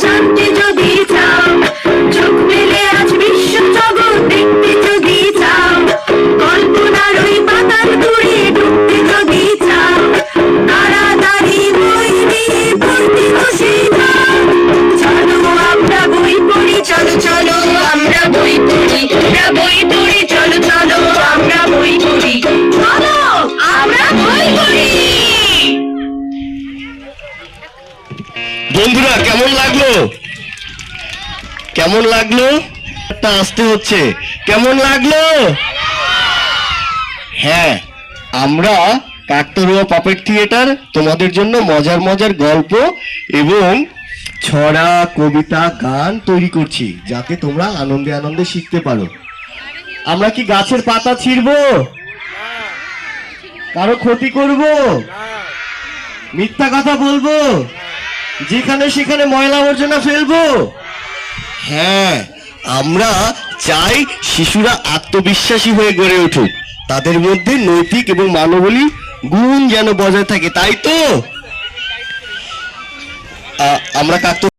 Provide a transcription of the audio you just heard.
জানতে যদি চাও, চোখ মেলে আজ বিশ্ব জগৎ দেখতে যদি চাও, কল্পনার ওই পাতার দূরে ঢুকতে যদি চাও, তাড়াতাড়ি বই দিয়ে পড়তে বসে যাও। চলো আমরা বই পড়ি, চলো চলো আমরা বই পড়ি, আমরা বই পড়ি, চলো চলো আমরা বই পড়ি, চলো আমরা বই পড়ি। বন্ধুরা কেমন লাগলো? কেমন লাগলো? একটা আসতে হচ্ছে, কেমন লাগলো? হ্যাঁ, আমরা কাকতাড়ুয়া পাপেট থিয়েটার তোমাদের জন্য মজার মজার গল্প এবং ছড়া, কবিতা, গান তৈরি করছি যাতে তোমরা আনন্দে আনন্দে শিখতে পারো। আমরা কি গাছের পাতা ছিঁড়বো? কারো ক্ষতি করব? মিথ্যা কথা বলবো? যেখানে সেখানে ময়লা আবর্জনা ফেলবো? হ্যাঁ, আমরা চাই শিশুরা আত্মবিশ্বাসী হয়ে গড়ে উঠুক, তাদের মধ্যে নৈতিক এবং মানবিক গুণ যেন বজায় থাকে, তাই তো আমরা কাকতাড়ুয়া